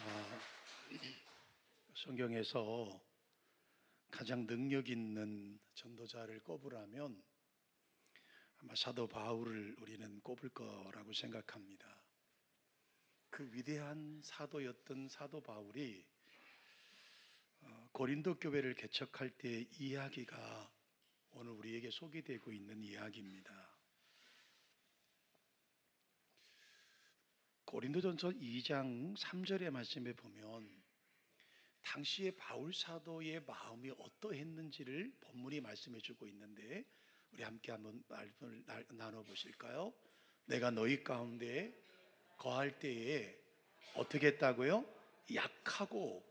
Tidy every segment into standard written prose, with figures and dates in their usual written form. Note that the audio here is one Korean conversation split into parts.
아, 성경에서 가장 능력 있는 전도자를 꼽으라면 아마 사도 바울을 우리는 꼽을 거라고 생각합니다. 그 위대한 사도였던 사도 바울이 고린도 교회를 개척할 때의 이야기가 오늘 우리에게 소개되고 있는 이야기입니다. 고린도전서 2장 3절의 말씀에 보면 당시의 바울 사도의 마음이 어떠했는지를 본문이 말씀해 주고 있는데 우리 함께 한번 말씀을 나눠보실까요? 내가 너희 가운데 거할 때에 어떻게 했다고요? 약하고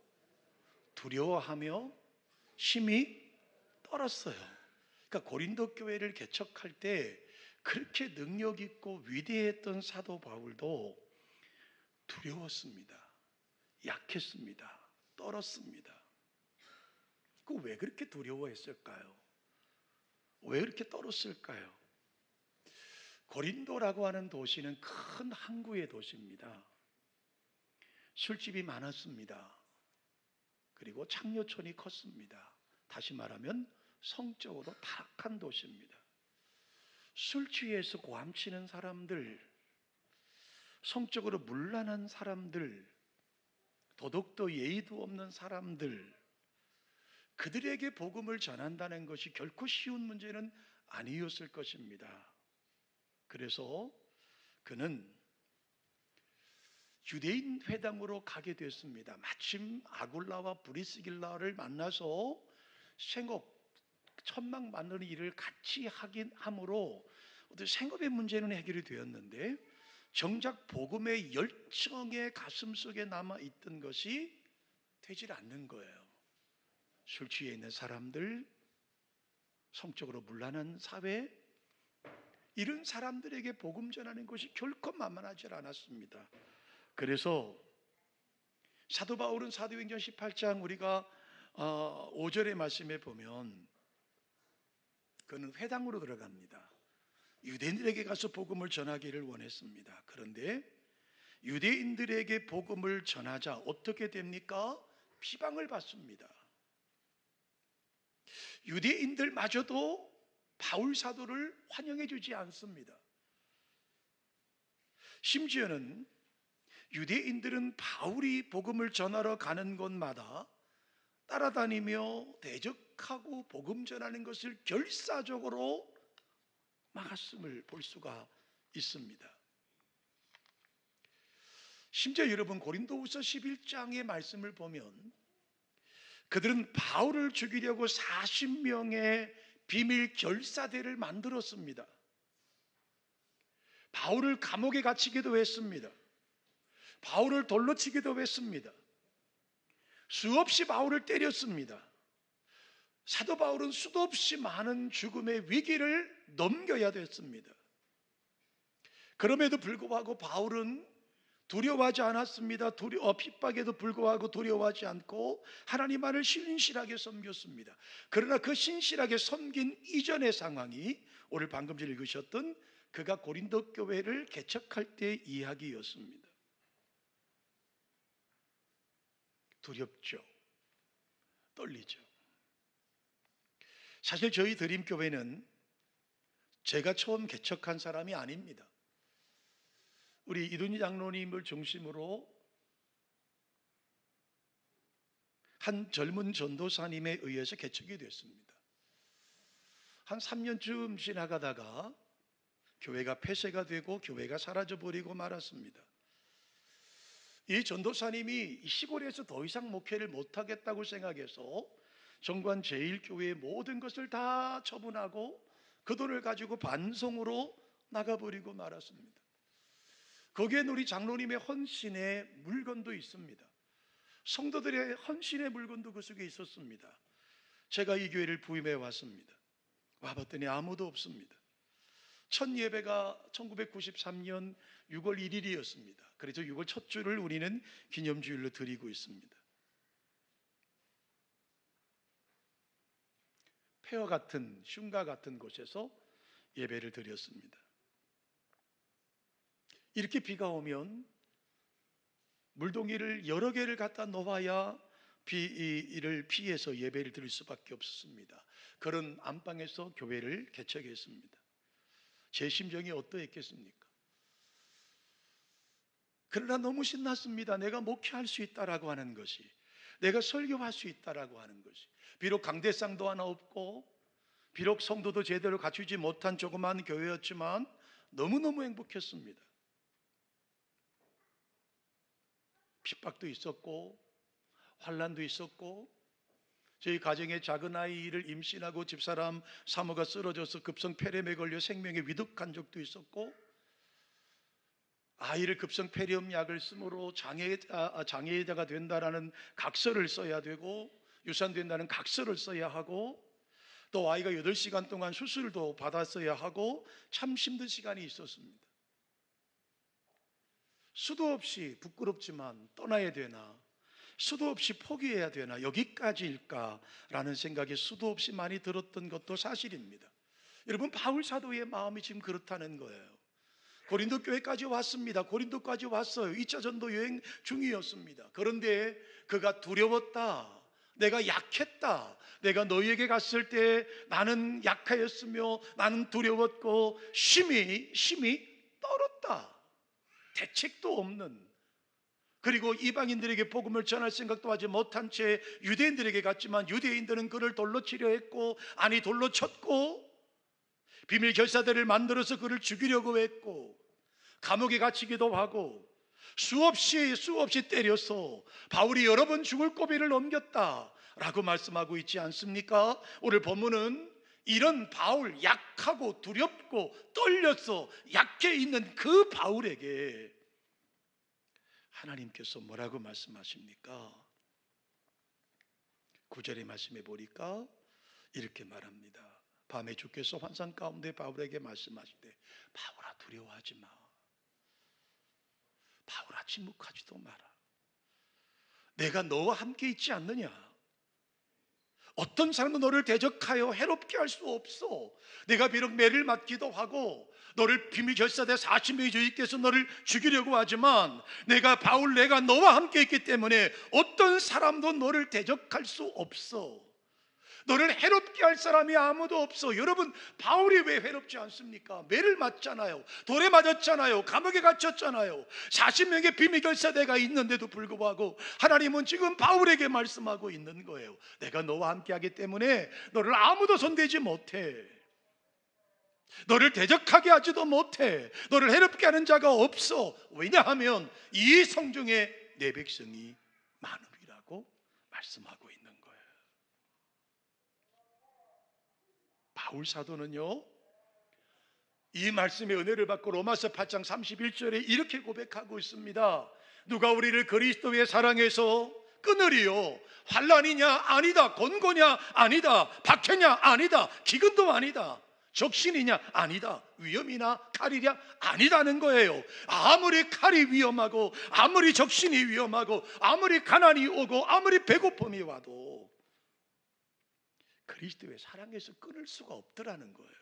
두려워하며 심히 떨었어요. 그러니까 고린도 교회를 개척할 때 그렇게 능력 있고 위대했던 사도 바울도 두려웠습니다. 약했습니다. 떨었습니다. 그 왜 그렇게 두려워했을까요? 왜 그렇게 떨었을까요? 고린도라고 하는 도시는 큰 항구의 도시입니다. 술집이 많았습니다. 그리고 창녀촌이 컸습니다. 다시 말하면 성적으로 타락한 도시입니다. 술 취해서 고함치는 사람들, 성적으로 문란한 사람들, 도덕도 예의도 없는 사람들, 그들에게 복음을 전한다는 것이 결코 쉬운 문제는 아니었을 것입니다. 그래서 그는 유대인 회당으로 가게 됐습니다. 마침 아굴라와 브리스길라를 만나서 생업, 천막 만드는 일을 같이 하긴 함으로 어떤 생업의 문제는 해결이 되었는데 정작 복음의 열정의 가슴 속에 남아있던 것이 되질 않는 거예요. 술 취해 있는 사람들, 성적으로 문란한 사회, 이런 사람들에게 복음 전하는 것이 결코 만만하지 않았습니다. 그래서 사도 바울은 사도행전 18장 우리가 5절의 말씀에 보면 그는 회당으로 들어갑니다. 유대인들에게 가서 복음을 전하기를 원했습니다. 그런데 유대인들에게 복음을 전하자 어떻게 됩니까? 비방을 받습니다. 유대인들마저도 바울 사도를 환영해 주지 않습니다. 심지어는 유대인들은 바울이 복음을 전하러 가는 곳마다 따라다니며 대적하고 복음 전하는 것을 결사적으로 막았음을 볼 수가 있습니다. 심지어 여러분 고린도후서 11장의 말씀을 보면 그들은 바울을 죽이려고 40명의 비밀 결사대를 만들었습니다. 바울을 감옥에 갇히기도 했습니다. 바울을 돌로 치기도 했습니다. 수없이 바울을 때렸습니다. 사도 바울은 수도 없이 많은 죽음의 위기를 넘겨야 됐습니다. 그럼에도 불구하고 바울은 두려워하지 않았습니다. 핍박에도 불구하고 두려워하지 않고 하나님만을 신실하게 섬겼습니다. 그러나 그 신실하게 섬긴 이전의 상황이 오늘 방금 전에 읽으셨던 그가 고린도 교회를 개척할 때의 이야기였습니다. 두렵죠. 떨리죠. 사실 저희 드림교회는 제가 처음 개척한 사람이 아닙니다. 우리 이둔희 장로님을 중심으로 한 젊은 전도사님에 의해서 개척이 됐습니다. 한 3년쯤 지나가다가 교회가 폐쇄가 되고 교회가 사라져버리고 말았습니다. 이 전도사님이 시골에서 더 이상 목회를 못하겠다고 생각해서 정관 제1교회의 모든 것을 다 처분하고 그 돈을 가지고 반송으로 나가버리고 말았습니다. 거기엔 우리 장로님의 헌신의 물건도 있습니다. 성도들의 헌신의 물건도 그 속에 있었습니다. 제가 이 교회를 부임해 왔습니다. 와봤더니 아무도 없습니다. 첫 예배가 1993년 6월 1일이었습니다. 그래서 6월 첫 주를 우리는 기념주일로 드리고 있습니다. 폐허 같은 흉가 같은 곳에서 예배를 드렸습니다. 이렇게 비가 오면 물동이를 여러 개를 갖다 놓아야 이를 피해서 예배를 드릴 수밖에 없었습니다. 그런 안방에서 교회를 개척했습니다. 제 심정이 어떠했겠습니까? 그러나 너무 신났습니다. 내가 목회할 수 있다라고 하는 것이, 내가 설교할 수 있다라고 하는 것이. 비록 강대상도 하나 없고 비록 성도도 제대로 갖추지 못한 조그만 교회였지만 너무너무 행복했습니다. 핍박도 있었고 환난도 있었고, 저희 가정에 작은 아이를 임신하고 집사람 사모가 쓰러져서 급성 폐렴에 걸려 생명에 위독한 적도 있었고, 아이를 급성 폐렴 약을 쓰므로 장애자가 된다라는 각서를 써야 되고, 유산된다는 각서를 써야 하고, 또 아이가 8시간 동안 수술도 받았어야 하고, 참 힘든 시간이 있었습니다. 수도 없이 부끄럽지만 떠나야 되나, 수도 없이 포기해야 되나, 여기까지일까라는 생각이 수도 없이 많이 들었던 것도 사실입니다. 여러분, 바울 사도의 마음이 지금 그렇다는 거예요. 고린도 교회까지 왔습니다. 고린도까지 왔어요. 2차 전도 여행 중이었습니다. 그런데 그가 두려웠다, 내가 약했다, 내가 너희에게 갔을 때 나는 약하였으며 나는 두려웠고 심히 떨었다, 대책도 없는, 그리고 이방인들에게 복음을 전할 생각도 하지 못한 채 유대인들에게 갔지만 유대인들은 그를 돌로 치려 했고, 아니 돌로 쳤고, 비밀 결사대를 만들어서 그를 죽이려고 했고, 감옥에 갇히기도 하고, 수없이 때려서 바울이 여러 번 죽을 고비를 넘겼다라고 말씀하고 있지 않습니까? 오늘 본문은 이런 바울, 약하고 두렵고 떨려서 약해 있는 그 바울에게 하나님께서 뭐라고 말씀하십니까? 9절의 말씀에 보니까 이렇게 말합니다. 밤에 주께서 환상 가운데 바울에게 말씀하시되, 바울아 두려워하지 마, 바울아 침묵하지도 마라, 내가 너와 함께 있지 않느냐. 어떤 사람도 너를 대적하여 해롭게 할 수 없어. 내가 비록 매를 맞기도 하고 너를 비밀 결사대 40명의 주님께서 너를 죽이려고 하지만 내가 너와 함께 있기 때문에 어떤 사람도 너를 대적할 수 없어. 너를 해롭게 할 사람이 아무도 없어. 여러분, 바울이 왜 해롭지 않습니까? 매를 맞잖아요. 돌에 맞았잖아요. 감옥에 갇혔잖아요. 40명의 비밀 결사대가 있는데도 불구하고 하나님은 지금 바울에게 말씀하고 있는 거예요. 내가 너와 함께하기 때문에 너를 아무도 손대지 못해. 너를 대적하게 하지도 못해. 너를 해롭게 하는 자가 없어. 왜냐하면 이 성중에 내 백성이 많음이라고 말씀하고 있는 거예요. 바울 사도는요, 이 말씀의 은혜를 받고 로마서 8장 31절에 이렇게 고백하고 있습니다. 누가 우리를 그리스도의 사랑에서 끊으리요? 환난이냐? 아니다. 곤고냐? 아니다. 박해냐? 아니다. 기근도 아니다. 적신이냐? 아니다. 위험이나 칼이냐? 아니다는 거예요. 아무리 칼이 위험하고 아무리 적신이 위험하고 아무리 가난이 오고 아무리 배고픔이 와도 그리스도의 사랑에서 끊을 수가 없더라는 거예요.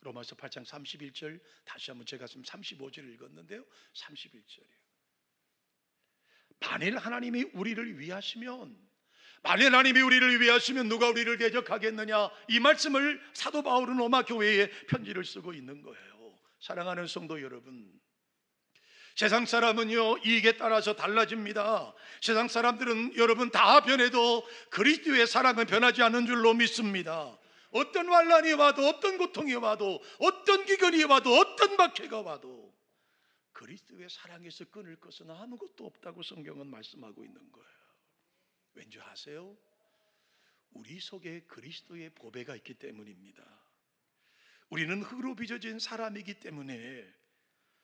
로마서 8장 31절 다시 한번 제가 지금 35절을 읽었는데요, 31절이에요. 만일 하나님이 우리를 위하시면 누가 우리를 대적하겠느냐. 이 말씀을 사도 바울은 로마 교회에 편지를 쓰고 있는 거예요. 사랑하는 성도 여러분, 세상 사람은요 이익에 따라서 달라집니다. 세상 사람들은 여러분 다 변해도 그리스도의 사랑은 변하지 않는 줄로 믿습니다. 어떤 환난이 와도, 어떤 고통이 와도, 어떤 기근이 와도, 어떤 박해가 와도 그리스도의 사랑에서 끊을 것은 아무것도 없다고 성경은 말씀하고 있는 거예요. 왠지 아세요? 우리 속에 그리스도의 보배가 있기 때문입니다. 우리는 흙으로 빚어진 사람이기 때문에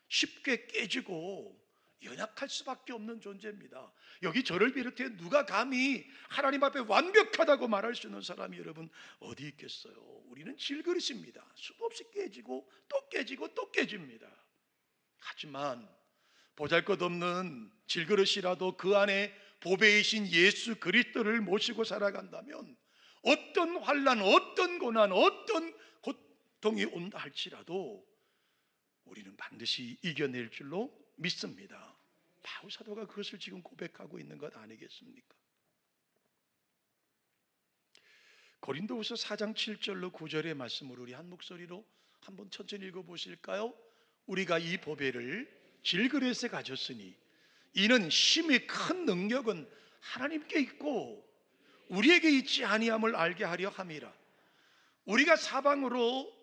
쉽게 깨지고 연약할 수밖에 없는 존재입니다. 여기 저를 비롯해 누가 감히 하나님 앞에 완벽하다고 말할 수 있는 사람이 여러분 어디 있겠어요? 우리는 질그릇입니다. 수도 없이 깨지고 또 깨지고 또 깨집니다. 하지만 보잘것없는 질그릇이라도 그 안에 보배이신 예수 그리스도를 모시고 살아간다면 어떤 환난, 어떤 고난, 어떤 고통이 온다 할지라도 우리는 반드시 이겨낼 줄로 믿습니다. 바울 사도가 그것을 지금 고백하고 있는 것 아니겠습니까? 고린도후서 4장 7절로 9절의 말씀을 우리 한 목소리로 한번 천천히 읽어보실까요? 우리가 이 보배를 질그릇에 가졌으니 이는 심히 큰 능력은 하나님께 있고 우리에게 있지 아니함을 알게 하려 함이라. 우리가 사방으로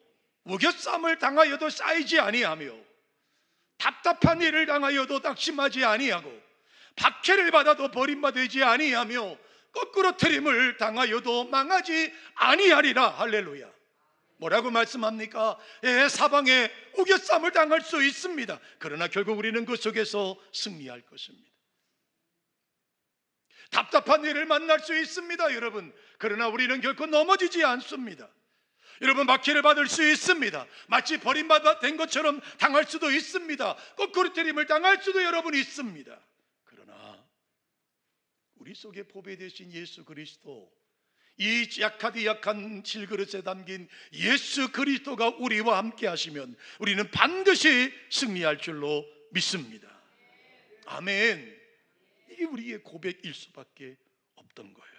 우겨쌈을 당하여도 쌓이지 아니하며 답답한 일을 당하여도 낙심하지 아니하고 박해를 받아도 버림받지 아니하며 거꾸로 트림을 당하여도 망하지 아니하리라. 할렐루야. 뭐라고 말씀합니까? 사방에 우겨쌈을 당할 수 있습니다. 그러나 결국 우리는 그 속에서 승리할 것입니다. 답답한 일을 만날 수 있습니다, 여러분. 그러나 우리는 결코 넘어지지 않습니다. 여러분, 박해를 받을 수 있습니다. 마치 버림받은 것처럼 당할 수도 있습니다. 거꾸로 때림을 당할 수도 여러분 있습니다. 그러나 우리 속에 보배 되신 예수 그리스도, 이 약한 질그릇에 담긴 예수 그리스도가 우리와 함께 하시면 우리는 반드시 승리할 줄로 믿습니다. 아멘. 이게 우리의 고백일 수밖에 없던 거예요.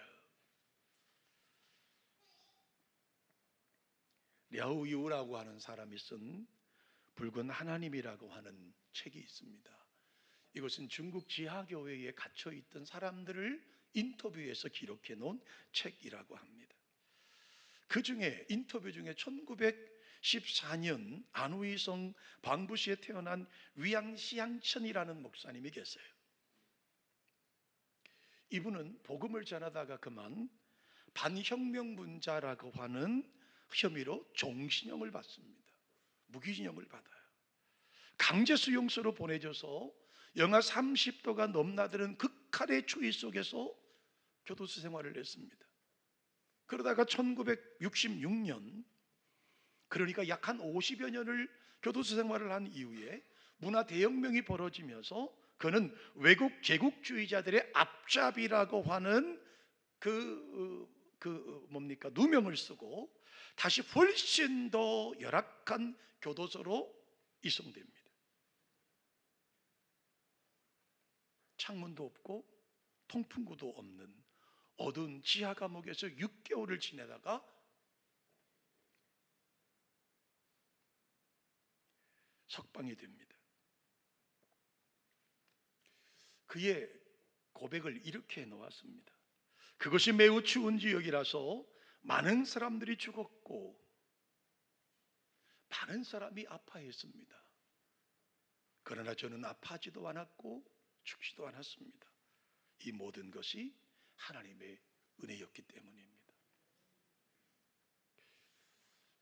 랴우유라고 하는 사람이 쓴 붉은 하나님이라고 하는 책이 있습니다. 이것은 중국 지하교회에 갇혀있던 사람들을 인터뷰해서 기록해 놓은 책이라고 합니다. 그 중에 인터뷰 중에 1914년 안후이성 방부시에 태어난 위양시양천이라는 목사님이 계세요. 이분은 복음을 전하다가 그만 반혁명분자라고 하는 혐의로 종신형을 받습니다. 무기징역을 받아요. 강제수용소로 보내져서 영하 30도가 넘나드는 극한의 추위 속에서 교도소 생활을 했습니다. 그러다가 1966년, 그러니까 약 한 50여 년을 교도소 생활을 한 이후에 문화대혁명이 벌어지면서 그는 외국 제국주의자들의 앞잡이라고 하는 누명을 쓰고 다시 훨씬 더 열악한 교도소로 이송됩니다. 창문도 없고 통풍구도 없는 어두운 지하 감옥에서 6개월을 지내다가 석방이 됩니다. 그의 고백을 이렇게 해놓았습니다. 그것이 매우 추운 지역이라서 많은 사람들이 죽었고 많은 사람이 아파했습니다. 그러나 저는 아파하지도 않았고 죽지도 않았습니다. 이 모든 것이 하나님의 은혜였기 때문입니다.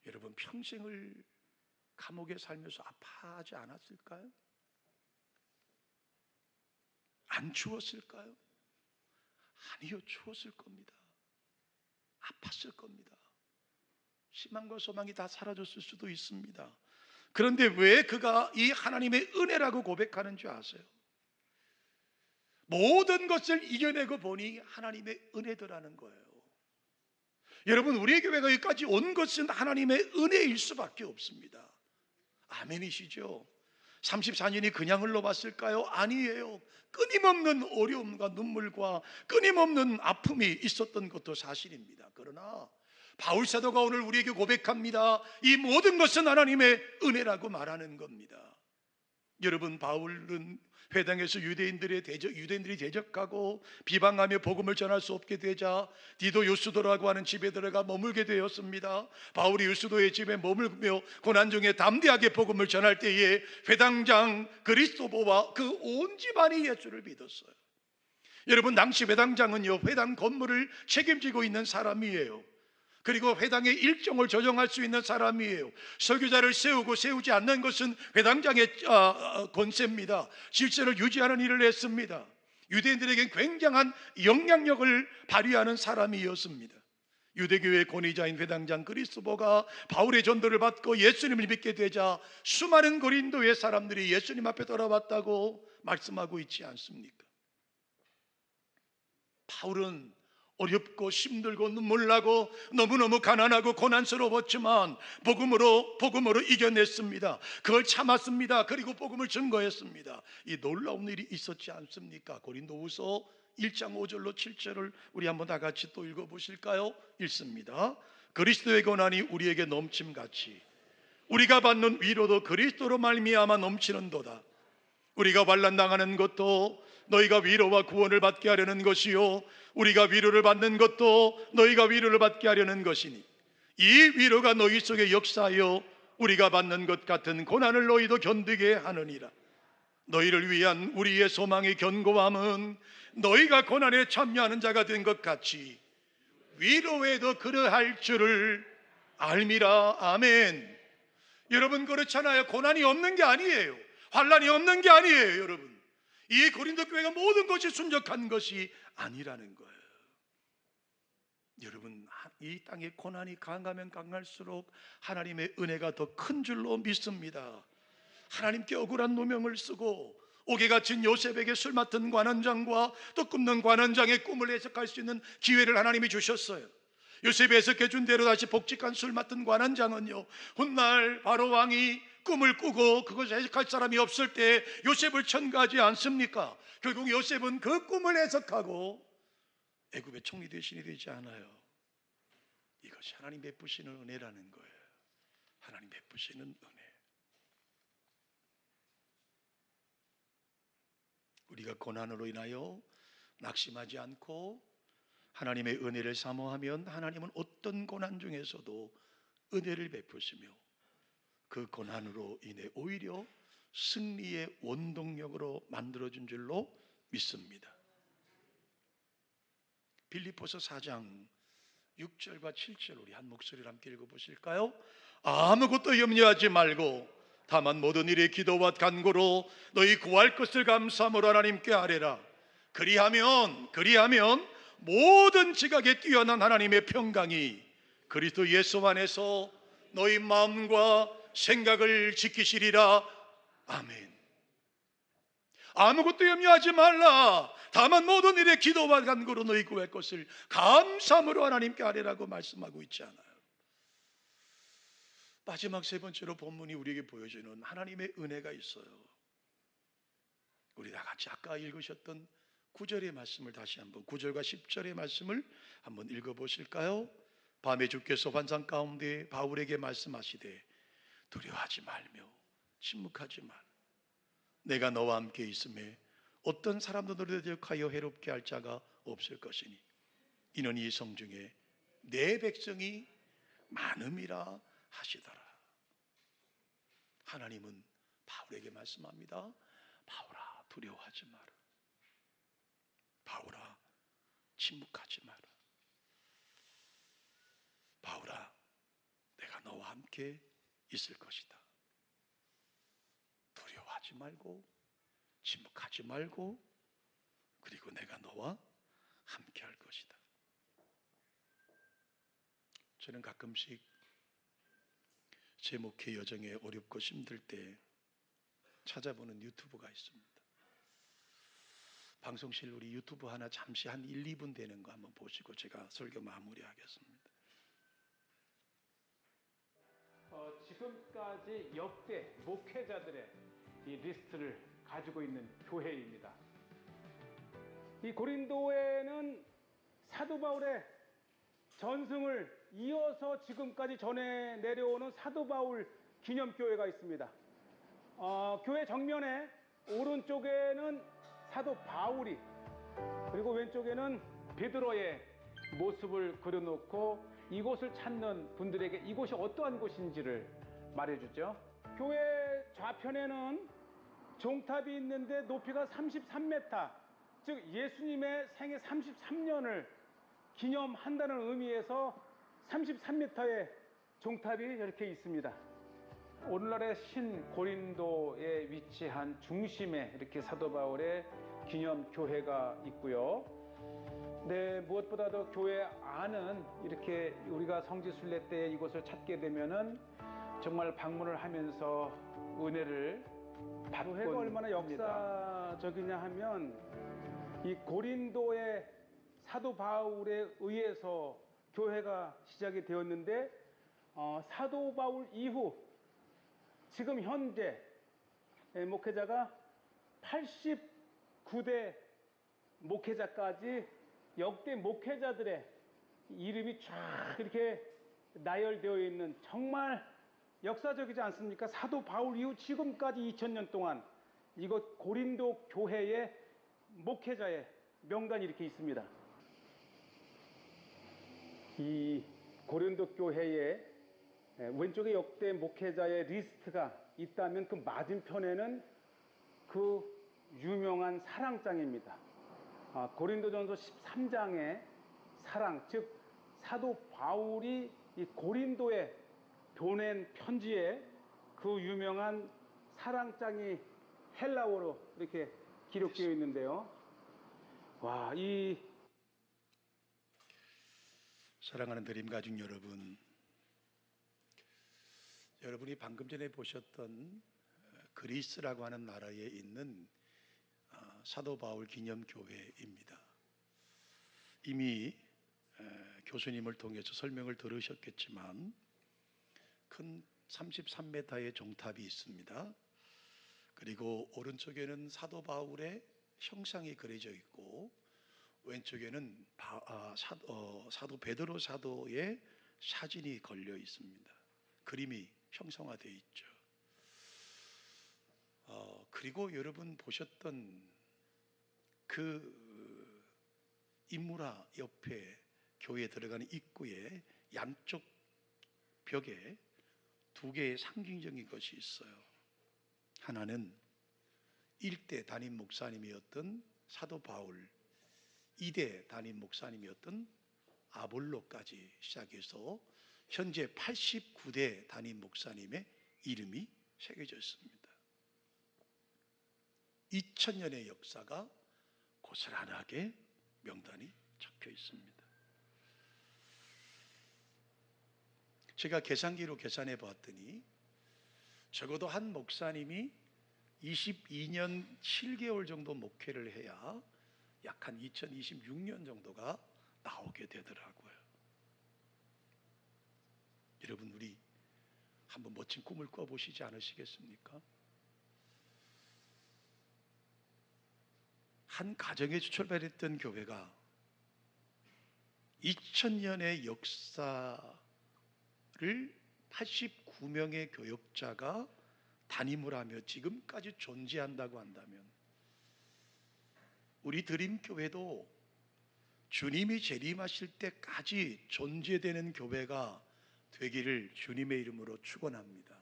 여러분, 평생을 감옥에 살면서 아파하지 않았을까요? 안 추웠을까요? 아니요, 추웠을 겁니다. 아팠을 겁니다. 희망과 소망이 다 사라졌을 수도 있습니다. 그런데 왜 그가 이 하나님의 은혜라고 고백하는 줄 아세요? 모든 것을 이겨내고 보니 하나님의 은혜더라는 거예요. 여러분, 우리의 교회가 여기까지 온 것은 하나님의 은혜일 수밖에 없습니다. 아멘이시죠? 34년이 그냥 흘러봤을까요? 아니에요. 끊임없는 어려움과 눈물과 끊임없는 아픔이 있었던 것도 사실입니다. 그러나 바울 사도가 오늘 우리에게 고백합니다. 이 모든 것은 하나님의 은혜라고 말하는 겁니다. 여러분, 바울은 회당에서 유대인들이 대적하고 비방하며 복음을 전할 수 없게 되자 디도 유스도라고 하는 집에 들어가 머물게 되었습니다. 바울이 유스도의 집에 머물며 고난 중에 담대하게 복음을 전할 때에 회당장 그리스도보와 그 온 집안이 예수를 믿었어요. 여러분, 당시 회당장은요, 회당 건물을 책임지고 있는 사람이에요. 그리고 회당의 일정을 조정할 수 있는 사람이에요. 설교자를 세우고 세우지 않는 것은 회당장의 권세입니다. 질서를 유지하는 일을 했습니다. 유대인들에겐 굉장한 영향력을 발휘하는 사람이었습니다. 유대교회의 권위자인 회당장 그리스도가 바울의 전도를 받고 예수님을 믿게 되자 수많은 고린도의 사람들이 예수님 앞에 돌아왔다고 말씀하고 있지 않습니까? 바울은 어렵고 힘들고 눈물 나고 너무너무 가난하고 고난스러웠지만 복음으로 이겨냈습니다. 그걸 참았습니다. 그리고 복음을 증거했습니다. 이 놀라운 일이 있었지 않습니까? 고린도후서 1장 5절로 7절을 우리 한번 다 같이 또 읽어보실까요? 읽습니다. 그리스도의 고난이 우리에게 넘침같이 우리가 받는 위로도 그리스도로 말미암아 넘치는도다. 우리가 환난당하는 것도 너희가 위로와 구원을 받게 하려는 것이요 우리가 위로를 받는 것도 너희가 위로를 받게 하려는 것이니 이 위로가 너희 속에 역사하여 우리가 받는 것 같은 고난을 너희도 견디게 하느니라. 너희를 위한 우리의 소망의 견고함은 너희가 고난에 참여하는 자가 된 것 같이 위로에도 그러할 줄을 알미라. 아멘. 여러분, 그렇잖아요. 고난이 없는 게 아니에요. 환난이 없는 게 아니에요. 여러분, 이 고린도 교회가 모든 것이 순적한 것이 아니라는 거예요. 여러분, 이 땅에 고난이 강하면 강할수록 하나님의 은혜가 더 큰 줄로 믿습니다. 하나님께 억울한 누명을 쓰고 옥에 갇힌 요셉에게 술 맡은 관원장과 또 꿈는 관원장의 꿈을 해석할 수 있는 기회를 하나님이 주셨어요. 요셉이 해석해 준 대로 다시 복직한 술 맡은 관원장은요, 훗날 바로 왕이 꿈을 꾸고 그것을 해석할 사람이 없을 때 요셉을 천가하지 않습니까? 결국 요셉은 그 꿈을 해석하고 애굽의 총리 대신이 되지 않아요. 이것이 하나님 베푸시는 은혜라는 거예요. 하나님 베푸시는 은혜. 우리가 고난으로 인하여 낙심하지 않고 하나님의 은혜를 사모하면 하나님은 어떤 고난 중에서도 은혜를 베푸시며 그 고난으로 인해 오히려 승리의 원동력으로 만들어준 줄로 믿습니다. 빌립보서 4장 6절과 7절 우리 한 목소리로 함께 읽어보실까요? 아무것도 염려하지 말고 다만 모든 일에 기도와 간구로 너희 구할 것을 감사함으로 하나님께 아뢰라. 그리하면 모든 지각에 뛰어난 하나님의 평강이 그리스도 예수 안에서 너희 마음과 생각을 지키시리라. 아멘. 아무것도 염려하지 말라. 다만 모든 일에 기도와 간구로 너희 구할 것을 감사함으로 하나님께 아뢰라고 말씀하고 있지 않아요? 마지막 세 번째로 본문이 우리에게 보여주는 하나님의 은혜가 있어요. 우리 다 같이 아까 읽으셨던 9절의 말씀을 다시 한번 9절과 10절의 말씀을 한번 읽어보실까요? 밤에 주께서 환상 가운데 바울에게 말씀하시되 두려워하지 말며 침묵하지 말. 내가 너와 함께 있음에 어떤 사람도 너를 대적하여 해롭게 할 자가 없을 것이니 이는 이 성중에 내 백성이 많음이라 하시더라. 하나님은 바울에게 말씀합니다. 바울아, 두려워하지 마라. 바울아, 침묵하지 마라. 바울아, 내가 너와 함께 있을 것이다. 두려워하지 말고 침묵하지 말고 그리고 내가 너와 함께 할 것이다. 저는 가끔씩 제 목회 여정에 어렵고 힘들 때 찾아보는 유튜브가 있습니다. 방송실 우리 유튜브 하나 잠시 한 1, 2분 되는 거 한번 보시고 제가 설교 마무리하겠습니다. 지금까지 역대 목회자들의 이 리스트를 가지고 있는 교회입니다. 이 고린도에는 사도 바울의 전승을 이어서 지금까지 전해 내려오는 사도 바울 기념교회가 있습니다. 교회 정면에 오른쪽에는 사도 바울이 그리고 왼쪽에는 베드로의 모습을 그려놓고 이곳을 찾는 분들에게 이곳이 어떠한 곳인지를 말해주죠. 교회 좌편에는 종탑이 있는데 높이가 33m, 즉 예수님의 생애 33년을 기념한다는 의미에서 33m의 종탑이 이렇게 있습니다. 오늘날의 신고린도에 위치한 중심에 이렇게 사도 바울의 기념교회가 있고요. 네, 무엇보다도 교회 안은 이렇게 우리가 성지순례 때 이곳을 찾게 되면은 정말 방문을 하면서 은혜를 받고 교회가 얼마나 역사적이냐 하면 이 고린도의 사도 바울에 의해서 교회가 시작이 되었는데 사도 바울 이후 지금 현재 목회자가 89대 목회자까지 역대 목회자들의 이름이 쫙 이렇게 나열되어 있는 정말 역사적이지 않습니까? 사도 바울 이후 지금까지 2000년 동안 이곳 고린도 교회의 목회자의 명단이 이렇게 있습니다. 이 고린도 교회의 왼쪽에 역대 목회자의 리스트가 있다면 그 맞은편에는 그 유명한 사랑장입니다. 고린도전서 13장의 사랑, 즉 사도 바울이 이 고린도에 보낸 편지에 그 유명한 사랑장이 헬라어로 이렇게 기록되어 있는데요. 와, 이 사랑하는 드림 가족 여러분, 여러분이 방금 전에 보셨던 그리스라고 하는 나라에 있는 사도 바울 기념교회입니다. 이미 교수님을 통해서 설명을 들으셨겠지만 큰 33m의 종탑이 있습니다. 그리고 오른쪽에는 사도 바울의 형상이 그려져 있고 왼쪽에는 사도 베드로 사도의 사진이 걸려 있습니다. 그림이 형성화되어 있죠. 그리고 여러분 보셨던 그 인물화 옆에 교회에 들어가는 입구에 양쪽 벽에 두 개의 상징적인 것이 있어요. 하나는 1대 담임 목사님이었던 사도 바울, 2대 담임 목사님이었던 아볼로까지 시작해서 현재 89대 담임 목사님의 이름이 새겨져 있습니다. 2000년의 역사가 고스란하게 명단이 적혀 있습니다. 제가 계산기로 계산해 봤더니 적어도 한 목사님이 22년 7개월 정도 목회를 해야 약 한 2026년 정도가 나오게 되더라고요. 여러분, 우리 한번 멋진 꿈을 꿔보시지 않으시겠습니까? 한 가정에서 출발했던 교회가 2000년의 역사를 89명의 교역자가 담임을 하며 지금까지 존재한다고 한다면 우리 드림교회도 주님이 재림하실 때까지 존재되는 교회가 되기를 주님의 이름으로 축원합니다.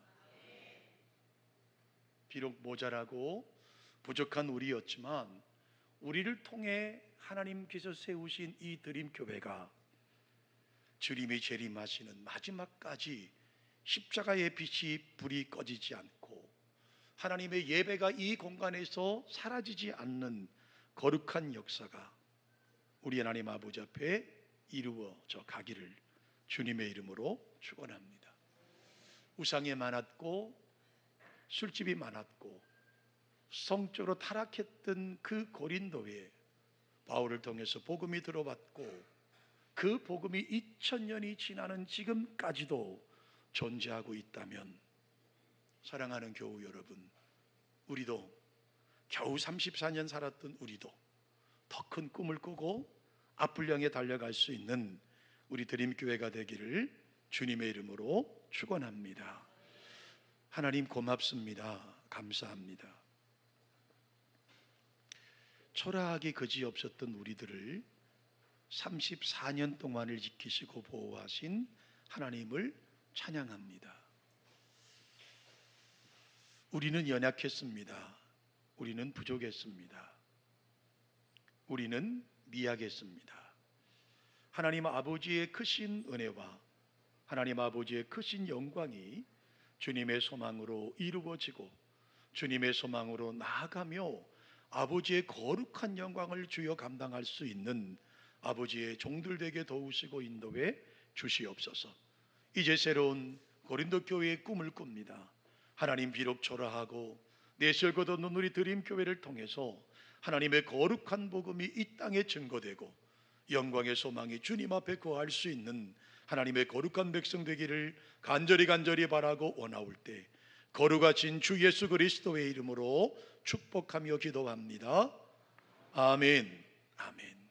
비록 모자라고 부족한 우리였지만 우리를 통해 하나님께서 세우신 이 드림교회가 주님이 재림하시는 마지막까지 십자가의 빛이 불이 꺼지지 않고 하나님의 예배가 이 공간에서 사라지지 않는 거룩한 역사가 우리 하나님 아버지 앞에 이루어져 가기를 주님의 이름으로 축원합니다. 우상이 많았고 술집이 많았고 성적으로 타락했던 그 고린도에 바울을 통해서 복음이 들어왔고 그 복음이 2000년이 지나는 지금까지도 존재하고 있다면 사랑하는 교우 여러분, 우리도 겨우 34년 살았던 우리도 더 큰 꿈을 꾸고 앞을 향해 달려갈 수 있는 우리 드림교회가 되기를 주님의 이름으로 축원합니다. 하나님 고맙습니다. 감사합니다. 초라하게 그지없었던 우리들을 34년 동안을 지키시고 보호하신 하나님을 찬양합니다. 우리는 연약했습니다. 우리는 부족했습니다. 우리는 미약했습니다. 하나님 아버지의 크신 은혜와 하나님 아버지의 크신 영광이 주님의 소망으로 이루어지고 주님의 소망으로 나아가며 아버지의 거룩한 영광을 주여 감당할 수 있는 아버지의 종들 되게 도우시고 인도해 주시옵소서. 이제 새로운 고린도 교회의 꿈을 꿉니다. 하나님, 비록 초라하고 내실곧 없는 우리 드림교회를 통해서 하나님의 거룩한 복음이 이 땅에 증거되고 영광의 소망이 주님 앞에 거할 수 있는 하나님의 거룩한 백성 되기를 간절히 바라고 원하올 때 거룩하신 주 예수 그리스도의 이름으로 축복하며 기도합니다. 아멘. 아멘.